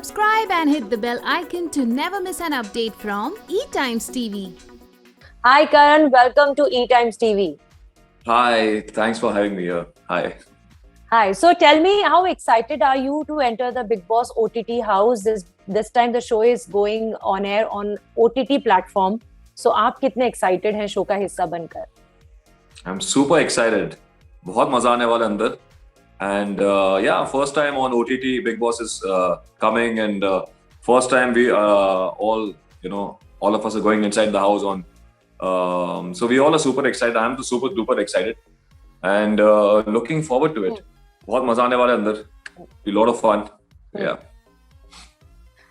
Subscribe and hit the bell icon to never miss an update from eTimes TV. Hi Karan, welcome to eTimes TV. Hi, thanks for having me here. Hi. Hi, so tell me, how excited are you to enter the Bigg Boss OTT house? This time the show is going on air on OTT platform. So आप कितने excited हैं show का हिस्सा बनकर? I'm super excited. बहुत मजा आने वाला है अंदर. And yeah, first time on OTT, Bigg Boss is coming, and first time we all of us are going inside the house on. So we all are super excited. I'm super duper excited, and looking forward to it. बहुत मजा आने वाला है अंदर. Be a lot of fun. Yeah.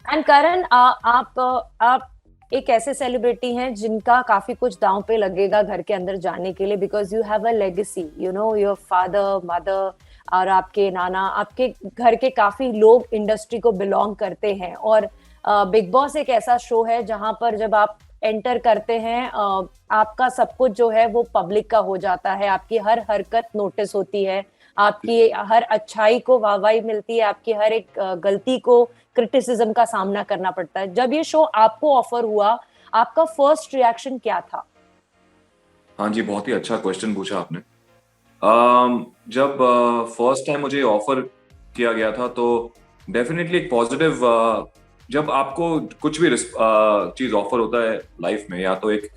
And Karan, आप एक ऐसे celebrity हैं जिनका काफी कुछ दांव पे लगेगा घर के अंदर जाने के लिए, because you have a legacy, you know, your father, mother और आपके नाना, आपके घर के काफी लोग इंडस्ट्री को बिलोंग करते हैं. और बिग बॉस एक ऐसा शो है जहां पर जब आप एंटर करते हैं आपका सब कुछ जो है वो पब्लिक का हो जाता है. आपकी हर हरकत नोटिस होती है, आपकी हर अच्छाई को वाहवाही मिलती है, आपकी हर एक गलती को क्रिटिसिज्म का सामना करना पड़ता है. जब ये शो आपको ऑफर हुआ, आपका फर्स्ट रिएक्शन क्या था? हाँ जी, बहुत ही अच्छा क्वेश्चन पूछा आपने. जब फर्स्ट टाइम मुझे ऑफर किया गया था तो डेफिनेटली एक पॉजिटिव, जब आपको कुछ भी चीज ऑफर होता है लाइफ में, या तो एक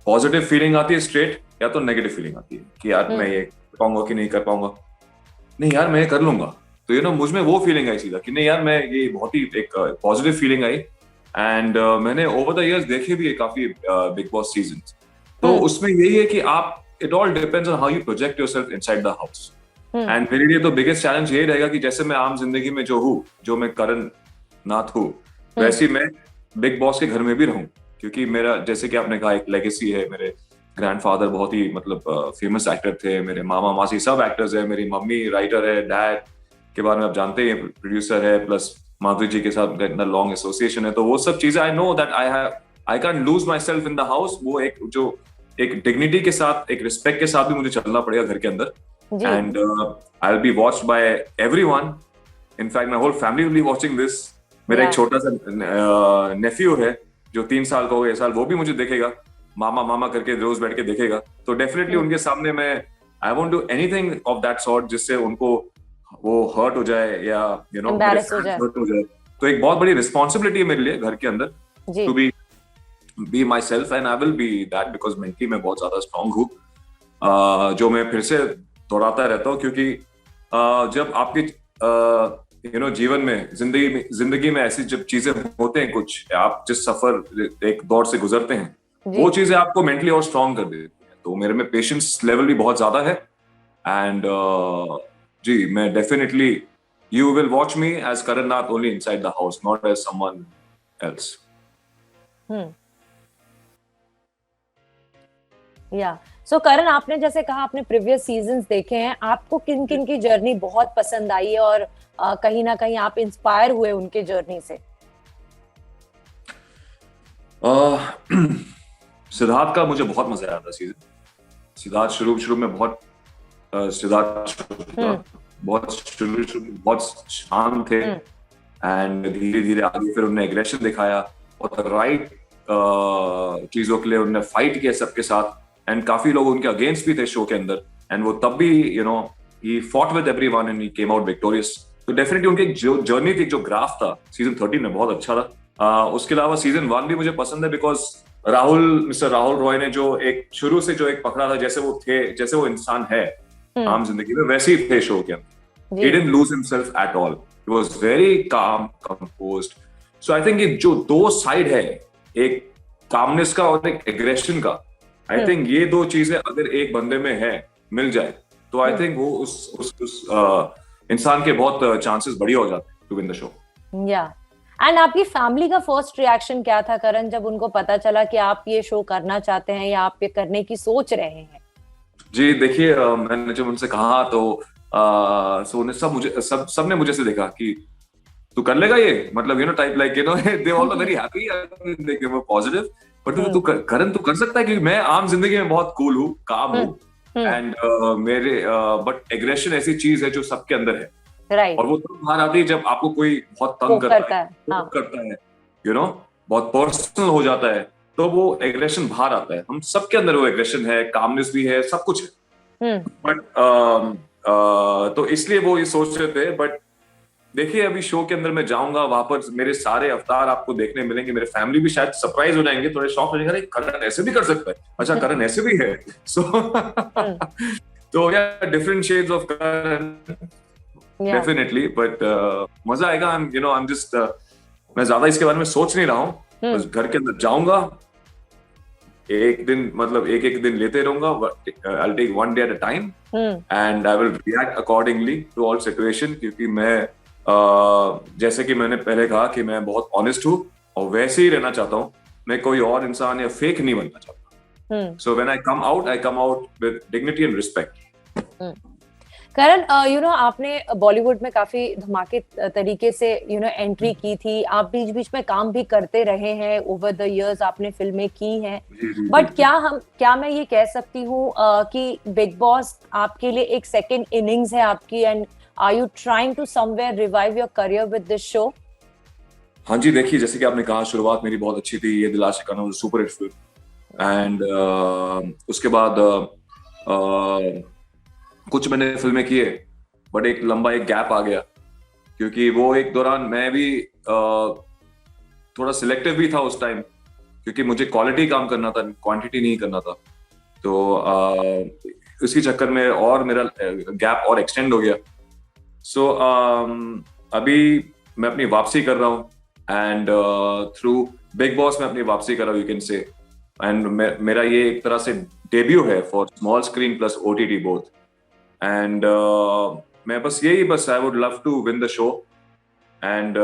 पॉजिटिव फीलिंग आती है स्ट्रेट, या तो नेगेटिव फीलिंग आती है कि यार मैं ये कर पाऊंगा कि नहीं कर पाऊंगा. नहीं यार मैं कर लूंगा. तो मुझ में वो फीलिंग आई सीधा कि नहीं यार मैं, ये बहुत ही एक पॉजिटिव फीलिंग आई. एंड मैंने ओवर द इयर्स देखे भी है काफी बिग बॉस सीजन्स. तो उसमें यही है कि आप, it all depends on how you project yourself inside the house. And मेरे लिए तो biggest challenge यही रहेगा कि जैसे मैं आम जिंदगी में जो हूँ, जो मैं करण नाथ हूँ, वैसे मैं बिग बॉस के घर में भी रहूं. क्योंकि मेरा, जैसे कि आपने कहा, एक लेगेसी है. मेरे ग्रैंडफादर बहुत ही फेमस एक्टर थे, मेरे मामा मासी सब एक्टर्स है, मेरी मम्मी राइटर है, डैड के बारे में आप जानते हैं प्रोड्यूसर है, प्लस माधुरी जी के साथ इतना लॉन्ग एसोसिएशन है. तो वो सब चीजें I know that I can lose my self in the house. वो एक जो एक डिग्निटी के साथ, एक रिस्पेक्ट के साथ भी मुझे चलना पड़ेगा घर के अंदर. And I will be watched by everyone. In fact my whole family will be watching this. मेरा एक छोटा सा नेफ्यू है जो 3 साल का हो गया इस साल, वो भी मुझे देखेगा, मामा मामा करके रोज बैठ के देखेगा. तो डेफिनेटली उनके सामने मैं, I won't do anything of that sort जिससे उनको वो हर्ट हो जाए या हर्ट हो जाए. तो एक बहुत बड़ी रिस्पॉन्सिबिलिटी है मेरे लिए घर के अंदर to be myself, and I will be that because mentally मैं बहुत ज्यादा स्ट्रांग हूँ, जो मैं फिर से दोहराता रहता हूँ. क्योंकि जब आपके जीवन में, जिंदगी में ऐसी जब चीजें होते हैं, कुछ आप जिस सफर एक दौर से गुजरते हैं, वो चीजें आपको मेंटली और स्ट्रांग कर देती हैं. तो मेरे में पेशेंस लेवल भी बहुत ज्यादा है. एंड जी, मैं definitely, you will watch me as Karan Nath only inside the house, not as someone else. या सो करण, आपने जैसे कहा आपने प्रीवियस सीजन्स देखे हैं, आपको किन किन की जर्नी बहुत पसंद आई है और कहीं ना कहीं आप इंस्पायर हुए उनके जर्नी से? सिद्धार्थ का मुझे बहुत मजा आया था सीजन. सिद्धार्थ शुरू में बहुत शांत थे, एंड धीरे धीरे आगे फिर उन्होंने एग्रेशन दिखाया और राइट चीजों के लिए उन्होंने फाइट किया सबके साथ. एंड काफी लोग उनके अगेंस्ट भी थे शो के अंदर, एंड वो तब भी he fought with everyone and he came out victorious. तो डेफिनेटली उनकी जो जर्नी थी, जो ग्राफ था सीजन 13 में, बहुत अच्छा था. उसके अलावा सीजन 1 भी मुझे पसंद है बिकॉज मिस्टर राहुल रॉय ने जो एक शुरू से जो एक पकड़ा था, जैसे वो थे, जैसे वो इंसान है आम जिंदगी में, वैसे ही थे शो के अंदर. He didn't lose himself at all. He was very calm, composed. So I think ये जो दो साइड है, एक कामनेस का और एक एग्रेशन का, आई थिंक ये दो चीजें अगर एक बंदे में है, मिल जाए, तो आई थिंक वो उस इंसान के बहुत चांसेस बढ़िया हो जाते हैं टू विन द शो. या एंड आपकी फैमिली का फर्स्ट रिएक्शन क्या था करण, जब उनको पता चला कि आप ये शो करना चाहते हैं या आप ये करने की सोच रहे हैं? जी देखिए, मैंने जब उनसे कहा तो सबने मुझे से देखा कि तू कर लेगा ये, मतलब type like they all are very happy, they were positive. But तू करण तू कर सकता है, क्योंकि मैं आम जिंदगी में बहुत कूल हूँ, काम हूँ, एंड मेरे बट एग्रेशन ऐसी चीज है जो सबके अंदर है. राइट, और वो तब बाहर आती है जब आपको कोई बहुत तंग करता करता है, है, हाँ, करता है, यू नो, बहुत पर्सनल हो जाता है, तो वो एग्रेशन बाहर आता है। हम सबके अंदर वो एग्रेशन है, कामनेस भी है, सब कुछ है। बट तो इसलिए वो ये सोच रहे थे। बट देखिए, अभी शो के अंदर मैं जाऊंगा, वहां पर मेरे सारे अवतार आपको देखने मिलेंगे। मेरे फैमिली भी शायद सरप्राइज हो जाएंगे, थोड़े शॉक हो जाएंगे, अरे करण ऐसे भी कर सकता है, अच्छा करण ऐसे भी है। सो तो या डिफरेंट शेड्स ऑफ करण, या डेफिनेटली। बट मजा आएगा। आई एम जस्ट मैं ज्यादा इसके बारे में सोच नहीं रहा हूँ। बस घर के अंदर जाऊंगा, एक दिन मतलब एक एक दिन लेते रहूंगा। I take one day at a time and I will react accordingly to all situation. क्योंकि मैं जैसे कि मैंने पहले कहा कि मैं बहुत ऑनेस्ट हूँ और वैसे ही रहना चाहता हूँ। मैं कोई और इंसान या फेक नहीं बनना चाहता। So when I come out with dignity and respect. Karan, आपने बॉलीवुड में काफी धमाके तरीके से एंट्री की थी। आप बीच बीच में काम भी करते रहे हैं, ओवर द इयर्स आपने फिल्में की हैं। बट क्या मैं ये कह सकती हूँ कि बिग बॉस आपके लिए एक सेकेंड इनिंग्स है आपकी, and are you trying to somewhere revive your career with this show? हाँ जी, देखिए, जैसे कि आपने कहा, शुरुआत मेरी बहुत अच्छी थी। ये Dil Aashiqana was super hit film. And उसके बाद कुछ मैंने फिल्में किए, बट एक लंबा एक गैप आ गया। क्योंकि वो एक दौरान मैं भी थोड़ा सिलेक्टिव भी था उस टाइम, क्योंकि मुझे क्वालिटी काम करना था, क्वांटिटी नहीं करना था। तो इसी चक्कर में और मेरा गैप और एक्सटेंड हो गया। सो अभी मैं अपनी वापसी कर रहा हूँ, एंड थ्रू बिग बॉस में अपनी वापसी कर रहा हूँ, यू कैन से। एंड मेरा ये एक तरह से डेब्यू है for small screen plus OTT both. And मैं बस I would love to win the show. And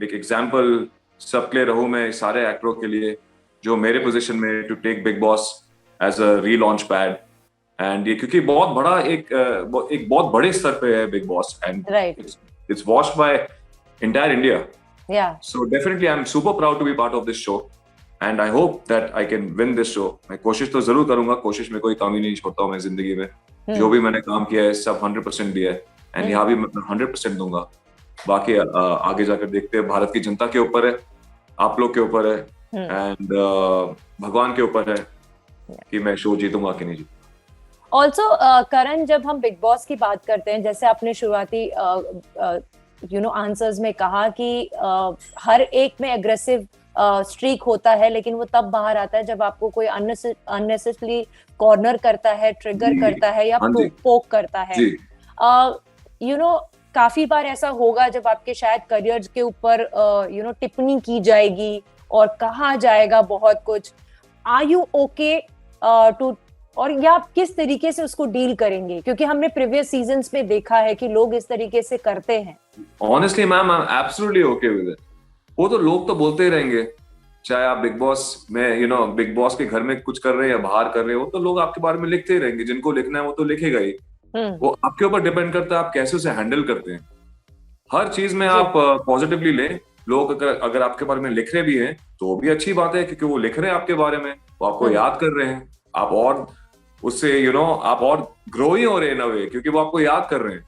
एक एग्जाम्पल सबके लिए रहूं मैं, सारे एक्टरों के लिए जो मेरे पोजीशन में, to take Bigg Boss as a relaunch pad. And ये क्योंकि बहुत बड़ा एक बहुत बड़े स्तर पे है big boss, and it's watched by entire India. Yeah. So definitely I'm super proud to be part of this show, and I hope that I can win this show. मैं कोशिश तो जरूर करूंगा, कोशिश में कोई कमी नहीं छोड़ता हूँ मैं जिंदगी में। जो भी मैंने काम किया है सब 100% दिया है, एंड यहाँ भी मैं 100% दूंगा। बाकी आगे जाकर देखते हैं, भारत की जनता के ऊपर है, आप लोग के ऊपर है, एंड भगवान के ऊपर है कि मैं शो जीतूंगा कि नहीं जीतूंगा। ऑल्सो करण, जब हम बिग बॉस की बात करते हैं, जैसे आपने शुरुआती आंसर्स में कहा कि हर एक में एग्रेसिव स्ट्रीक होता है, लेकिन वो तब बाहर आता है जब आपको कोई अननेसेसरी कॉर्नर करता है, ट्रिगर करता है या पोक करता है। काफी बार ऐसा होगा जब आपके शायद करियर के ऊपर टिप्पणी की जाएगी और कहा जाएगा बहुत कुछ। आर यू ओके टू, और या आप किस तरीके से उसको डील करेंगे? क्योंकि हमने प्रीवियस सीजन्स में देखा है कि लोग इस तरीके से करते हैं। Honestly, ma'am, I am absolutely okay with it. वो तो लोग तो बोलते ही रहेंगे, चाहे आप बिग बॉस में बिग बॉस के घर में कुछ कर रहे हैं या बाहर कर रहे हो, तो लोग आपके बारे में लिखते ही रहेंगे। जिनको लिखना है वो तो लिखेगा ही। वो आपके ऊपर डिपेंड करता है आप कैसे उसे हैंडल करते हैं। हर चीज में आप पॉजिटिवली लें। लोग अगर आपके बारे में लिख रहे भी हैं तो भी अच्छी बात है, क्योंकि वो लिख रहे हैं आपके बारे में, वो आपको याद कर रहे हैं। आप और उससे आप और ग्रो ही हो रहे हैं इन अ वे, क्योंकि वो आपको याद कर रहे हैं।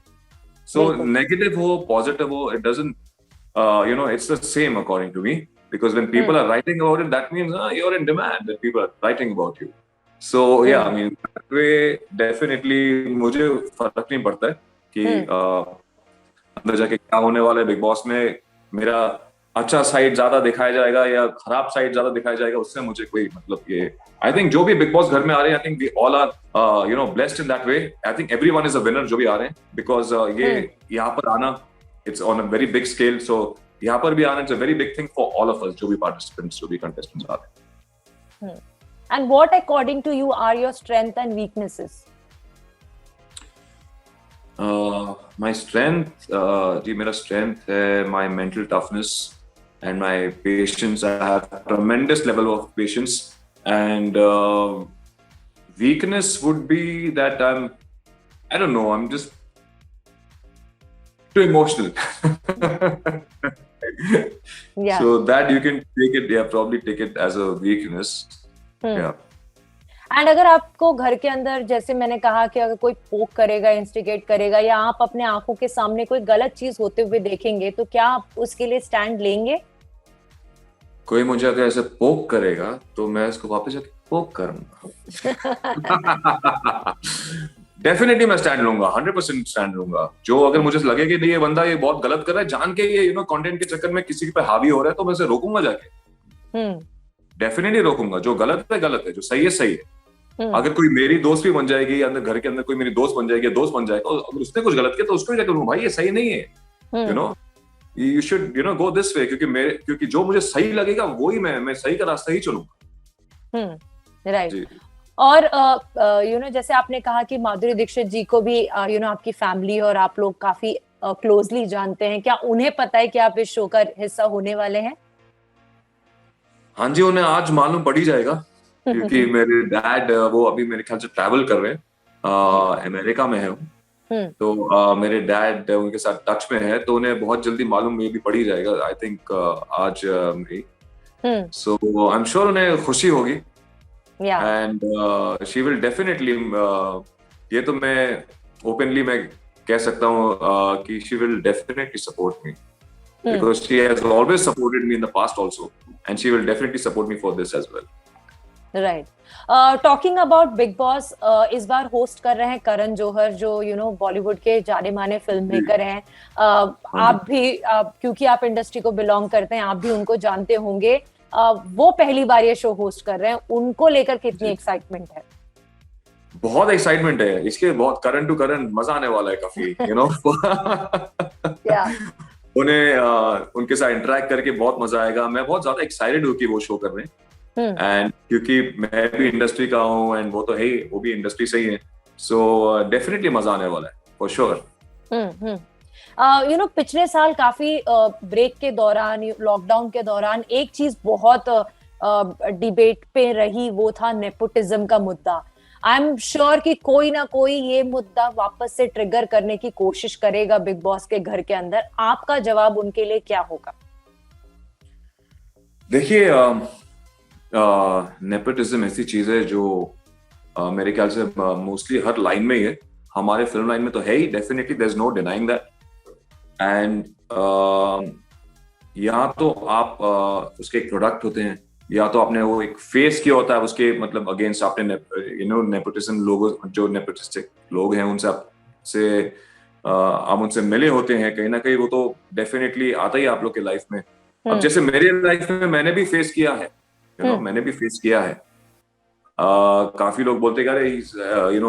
सो नेगेटिव हो पॉजिटिव हो, it doesn't it's the same according to me, because when people are writing about it, that means you're in demand, that people are writing about you. So yeah, I mean, that way definitely मुझे फर्क नहीं पड़ता है कि अंदर जाके क्या होने वाला है बिग बॉस में। मेरा अच्छा साइड ज्यादा दिखाया जाएगा या खराब साइड ज्यादा दिखाया जाएगा, उससे मुझे कोई मतलब ये आई थिंक जो भी बिग बॉस घर में आ रहे हैं, I think we all are blessed in that way. I think everyone is a winner जो भी आ रहे हैं, बिकॉज ये यहाँ पर आना, it's on a very big scale, so यहाँ पर भी आना, it's a very big thing for all of us जो भी participants, जो भी contestants आ रहे हैं। And what according to you are your strength and weaknesses? My strength, जी मेरा strength है my mental toughness and my patience. I have tremendous level of patience, and weakness would be that I don't know, I'm just too emotional. Yeah. So that you can take it, probably take it as a weakness. Yeah. And अगर आपको घर के अंदर, जैसे मैंने कहा कि अगर कोई पोक करेगा, इंस्टिगेट करेगा, या आप अपने आंखों के सामने कोई गलत चीज होते हुए देखेंगे, तो क्या आप उसके लिए स्टैंड लेंगे? कोई मुझे अगर ऐसे पोक करेगा तो मैं उसको वापस जाके पोक करूंगा। डेफिनेटली मैं स्टैंड लूंगा, 100% स्टैंड लूंगा। जो अगर मुझे लगे कि नहीं ये बंदा ये बहुत गलत कर रहा है, जान के ये कंटेंट के चक्कर में किसी पे हावी हो रहा है, तो मैं उसे रोकूंगा जाके। डेफिनेटली रोकूंगा। जो गलत है, जो सही है। अगर कोई मेरी दोस्त भी बन जाएगी, अंदर घर के अंदर कोई मेरी दोस्त बन जाएगी, दोस्त बन जाएगा, अगर उसने कुछ गलत किया तो उसको भी जाकर भाई ये सही नहीं है, you know, you should go this way, क्योंकि जो मुझे सही लगेगा वही मैं सही का रास्ता ही चलूंगा। राइट। और जैसे आपने कहा कि माधुरी दीक्षित जी को भी आपकी फैमिली और आप लोग काफी क्लोजली जानते हैं, क्या उन्हें पता है कि आप इस शो का हिस्सा होने वाले हैं? हाँ जी, उन्हें आज मालूम पड़ ही जाएगा, क्योंकि मेरे डैड वो अभी मेरे ख्याल से ट्रैवल कर रहे हैं, अमेरिका में है वो। तो मेरे डैड उनके साथ टच में है, तो उन्हें बहुत जल्दी मालूम ये भी पड़ ही जाएगा, आई थिंक आज ही। सो आई एम श्योर उन्हें खुशी होगी, एंड शी विल डेफिनेटली, ये तो मैं ओपनली मैं कह सकता हूँ कि she will definitely support me, because she has always supported me in the past also, and she will definitely support me for this as well. Right. Talking about Big Boss, इस बार host कर रहे हैं करण जौहर, जो बॉलीवुड के जाने माने film maker हैं। आप भी क्योंकि आप इंडस्ट्री को बिलोंग करते हैं, आप भी उनको जानते होंगे। वो पहली बार ये शो होस्ट कर रहे हैं, उनको लेकर कितनी एक्साइटमेंट है? बहुत एक्साइटमेंट है इसके, बहुत करंट टू करंट मजा आने वाला है काफी, उन्हें उनके साथ इंटरेक्ट करके बहुत मजा आएगा। मैं बहुत ज्यादा एक्साइटेड हूँ कि वो शो कर रहे हैं, एंड क्योंकि मैं भी इंडस्ट्री का हूँ एंड वो तो है ही, वो भी इंडस्ट्री से ही है, सो डेफिनेटली मजा आने वाला है फॉर श्योर। पिछले साल काफी ब्रेक के दौरान, लॉकडाउन के दौरान एक चीज बहुत डिबेट पे रही, वो था नेपोटिज्म का मुद्दा। आई एम श्योर कि कोई ना कोई ये मुद्दा वापस से ट्रिगर करने की कोशिश करेगा बिग बॉस के घर के अंदर। आपका जवाब उनके लिए क्या होगा? देखिए, नेपोटिज्म ऐसी चीज है जो मेरे ख्याल से मोस्टली हर लाइन में ही है, हमारे फिल्म लाइन में तो है ही, definitely there is no denying that. And यहाँ तो आप उसके एक प्रोडक्ट होते हैं, या तो आपने वो एक फेस किया होता है उसके मतलब अगेंस्ट, आपने नेपोटिज्म लोगों, जो नेपोटिस्टिक लोग हैं उनसे आप उनसे मिले होते हैं कहीं ना कहीं, वो तो डेफिनेटली आता ही आप लोग के लाइफ में। अब जैसे मेरे लाइफ में मैंने भी फेस किया है, मैंने भी फेस किया है। काफी लोग बोलते हैं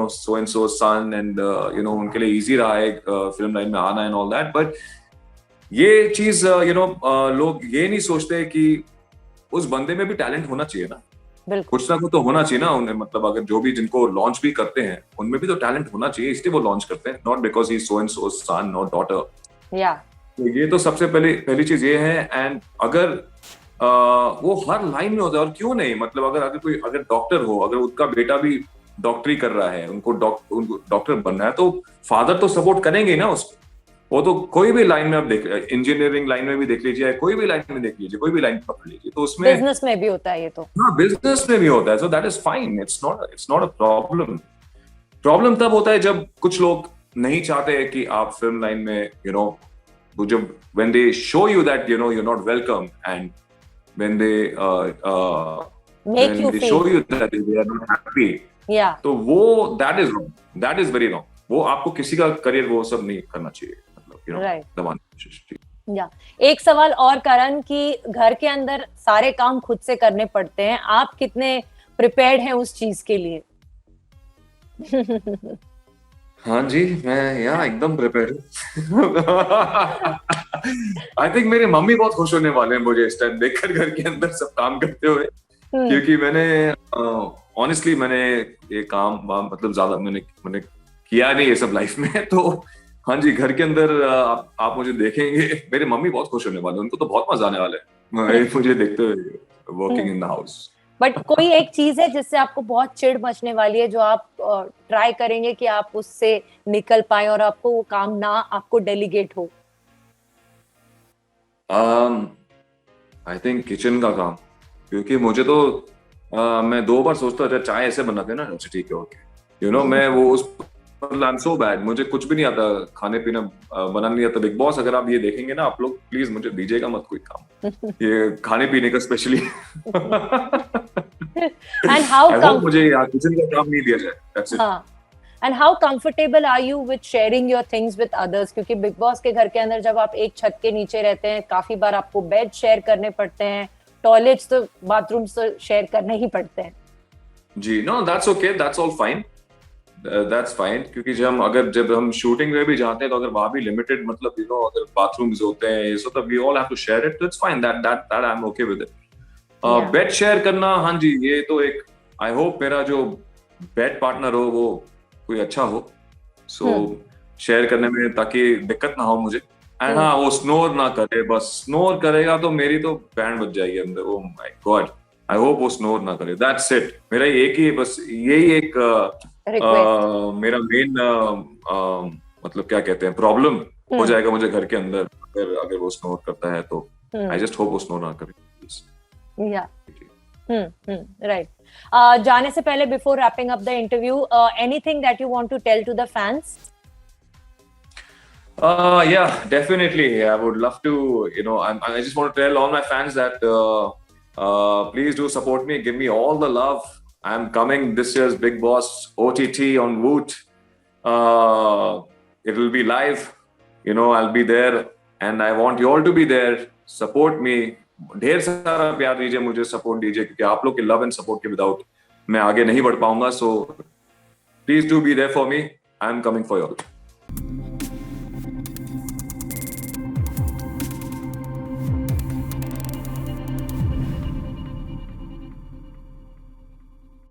सो एंड सो सन, एंड उनके लिए इजी रहा है फिल्म लाइन में आना एंड ऑल दैट, बट ये चीज लोग ये नहीं सोचते कि उस बंदे में भी टैलेंट होना चाहिए ना, कुछ ना कुछ तो होना चाहिए ना उन्हें, मतलब अगर जो भी जिनको लॉन्च भी करते हैं उनमें भी तो टैलेंट होना चाहिए, इसलिए वो लॉन्च करते हैं, not because he so and so son और डॉटर। तो ये तो सबसे पहली चीज ये है। एंड अगर वो हर लाइन में होता है, और क्यों नहीं, मतलब अगर डॉक्टर हो, अगर उनका बेटा भी डॉक्टरी कर रहा है, उनको डॉक्टर बनना है, तो फादर तो सपोर्ट करेंगे ना उसको। वो तो कोई भी लाइन में आप देख, इंजीनियरिंग लाइन में भी देख लीजिए, कोई भी लाइन में देख लीजिए, कोई भी लाइन पकड़ लीजिए, तो उसमें बिजनेस में भी होता है ये तो। हाँ, बिजनेस में भी होता है, so that is fine, it's not a problem. Problem तब होता है जब कुछ लोग नहीं चाहते कि आप फिल्म लाइन में जब when they show you that you're not welcome, and when they make you show you that they are not happy, तो वो that is wrong, that is very wrong। वो आपको किसी का करियर वो सब नहीं करना चाहिए, मतलब दबाने की कोशिश। एक सवाल और करण, कि घर के अंदर सारे काम खुद से करने पड़ते हैं, आप कितने प्रिपेयर्ड हैं उस चीज के लिए? हाँ जी, मैं यहाँ एकदम प्रिपेयर हूँ। आई थिंक मेरे मम्मी बहुत खुश होने वाले हैं मुझे इस टाइम देखकर घर के अंदर सब काम करते हुए, क्योंकि मैंने ऑनेस्टली मैंने ये काम मतलब ज्यादा मैंने किया नहीं ये सब लाइफ में, तो हाँ जी, घर के अंदर आप मुझे देखेंगे, मेरे मम्मी बहुत खुश होने वाले हैं, उनको तो बहुत मजा आने वाला है मुझे देखते हुए working in the house. But कोई एक चीज है जिससे आपको बहुत चिढ़ मचने वाली है, जो आप ट्राई करेंगे कि आप उससे निकल पाए और आपको वो काम ना आपको डेलीगेट हो? आई थिंक किचन का काम, क्योंकि मुझे तो मैं 2 बार सोचता था चाय ऐसे बनाते हैं ना, अच्छा ठीक है ओके, मैं वो उस आई एम सो बैड, मुझे कुछ भी नहीं आता खाने पीना बनाना नहीं आता। बिग बॉस अगर आप ये देखेंगे ना आप लोग, प्लीज मुझे दीजिएगा मत कोई काम, ये खाने पीने का specially. And how I hope मुझे यहाँ किचन का काम नहीं दिया जाए, दैट्स इट। हाँ, and how comfortable are you with sharing your things with others? क्योंकि बिग बॉस के घर के अंदर जब आप एक छत के नीचे रहते हैं, काफी बार आपको बेड शेयर करने पड़ते हैं, टॉयलेट्स तो बाथरूम्स तो शेयर करने ही पड़ते हैं। जी, no that's okay, that's all fine, that's fine, क्योंकि जब हम शूटिंग में भी जाते हैं तो अगर वहां भी लिमिटेड मतलब अगर बाथरूम्स होते हैं ये सब, तब we all have to share it, it's fine, that I am okay with it. Bed share करना, हाँ जी, ये तो एक, आई होप मेरा जो बेड पार्टनर हो वो कोई अच्छा हो, सो शेयर करने में ताकि दिक्कत ना हो मुझे। एंड हाँ, वो स्नोर ना करे, बस स्नोर करेगा तो मेरी तो बैंड बज जाएगी अंदर, oh my God, I hope वो स्नोर ना करे, दैट्स इट। मेरा एक ही बस यही एक मेरा मेन मतलब क्या कहते हैं प्रॉब्लम हो जाएगा मुझे घर के अंदर, अगर वो स्नोर करता है तो आई जस्ट होप वो स्नोर ना करे। Yeah right. जाने से पहले, before wrapping up the interview, anything that you want to tell to the fans? Yeah, definitely. I would love to, I just want to tell all my fans that please do support me. Give me all the love. I'm coming this year's Big Boss OTT on Woot. It will be live. I'll be there, and I want you all to be there. Support me. ढेर सारा प्यार दीजिए मुझे, support दीजिए, क्योंकि आप लोग के लव एंड सपोर्ट के विदाउट मैं आगे नहीं बढ़ पाऊंगा। So please do be there for me. I am coming for you all.